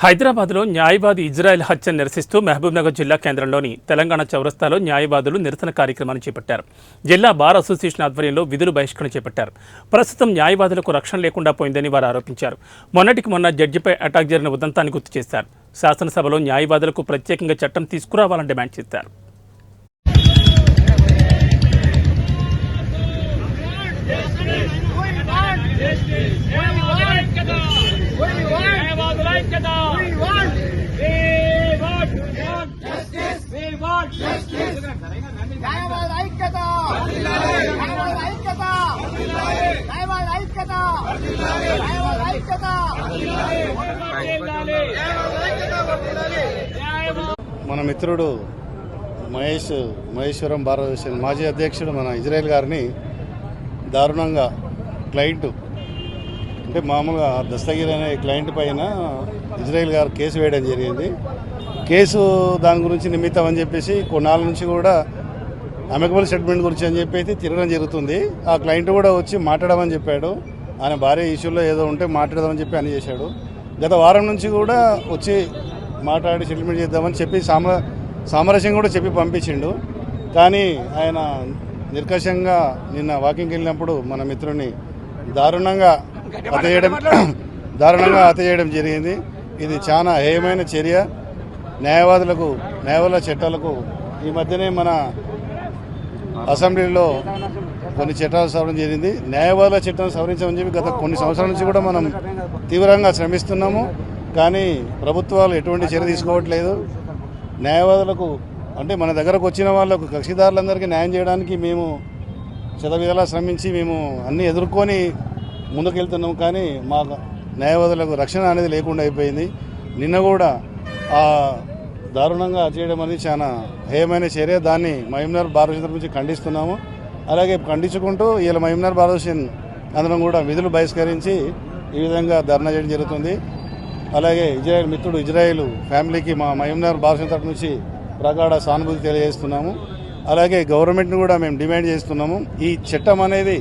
హైదరాబాద్లో న్యాయవాది ఇజ్రాయెల్ హత్యను నిరసిస్తూ మహబూబ్నగర్ జిల్లా కేంద్రంలోని తెలంగాణ చౌరస్తాలో న్యాయవాదులు నిరసన కార్యక్రమాన్ని చేపట్టారు. జిల్లా బార్ అసోసియేషన్ ఆధ్వర్యంలో విధులు బహిష్కరణ చేపట్టారు. ప్రస్తుతం న్యాయవాదులకు రక్షణ లేకుండా పోయిందని వారు ఆరోపించారు. మొన్నటికి మొన్న జడ్జిపై అటాక్ జరిగిన ఉదంతాన్ని గుర్తు చేశారు. శాసనసభలో న్యాయవాదులకు ప్రత్యేకంగా చట్టం తీసుకురావాలని డిమాండ్ చేశారు. మన మిత్రుడు మహేశ్వరం బార్ అసోసియేషన్ మాజీ అధ్యక్షుడు మన ఇజ్రాయెల్ గారిని దారుణంగా క్లయింట్ అంటే మామూలుగా దస్తగిరి అనే క్లయింట్ పైన ఇజ్రాయెల్ గారు కేసు వేయడం జరిగింది. కేసు దాని గురించి నిమిత్తం అని చెప్పేసి కొన్నాళ్ళ నుంచి కూడా అమెకబుల్ సెటిల్మెంట్ గురించి అని చెప్పేసి తిరగడం జరుగుతుంది. ఆ క్లయింట్ కూడా వచ్చి మాట్లాడమని చెప్పాడు. ఆయన భార్య ఇష్యూలో ఏదో ఉంటే మాట్లాడదామని చెప్పి అని చేశాడు. గత వారం నుంచి కూడా వచ్చి మాట్లాడి సెటిల్మెంట్ చేద్దామని చెప్పి సామరస్యం కూడా చెప్పి పంపించిండు. కానీ ఆయన నిర్కషంగా నిన్న వాకింగ్కి వెళ్ళినప్పుడు మన మిత్రుని దారుణంగా హత్య చేయడం జరిగింది. ఇది చాలా హేయమైన చర్య. న్యాయవాదుల చట్టాలకు ఈ మధ్యనే మన అసెంబ్లీలో కొన్ని చట్టాలు సవరణ జరిగింది. న్యాయవాదుల చట్టాన్ని సవరించమని చెప్పి గత కొన్ని సంవత్సరాల నుంచి కూడా మనం తీవ్రంగా శ్రమిస్తున్నాము. కానీ ప్రభుత్వాలు ఎటువంటి చర్య తీసుకోవట్లేదు. న్యాయవాదులకు అంటే మన దగ్గరకు వచ్చిన వాళ్ళకు కక్షిదారులందరికీ న్యాయం చేయడానికి మేము శతవిధాలా శ్రమించి మేము అన్నీ ఎదుర్కొని ముందుకెళ్తున్నాం. కానీ మా న్యాయవాదులకు రక్షణ అనేది లేకుండా అయిపోయింది. నిన్న కూడా ఆ దారుణంగా చేయడం అనేది చాలా హేయమైన చర్య. దాన్ని మహబూబ్నగర్ బార్ అసోసియేషన్ నుంచి ఖండిస్తున్నాము. అలాగే ఖండించుకుంటూ ఇలా మహబూబ్నగర్ బార్ అసోసియేషన్ అందరం కూడా విధులు బహిష్కరించి ఈ విధంగా ధర్నా చేయడం జరుగుతుంది. అలాగే మిత్రుడు ఇజ్రాయెల్ ఫ్యామిలీకి మా మహబూబ్నగర్ బార్ అసోసియేషన్ తరఫు నుంచి ప్రగాఢ సానుభూతి తెలియజేస్తున్నాము. అలాగే గవర్నమెంట్ని కూడా మేము డిమాండ్ చేస్తున్నాము. ఈ చట్టం అనేది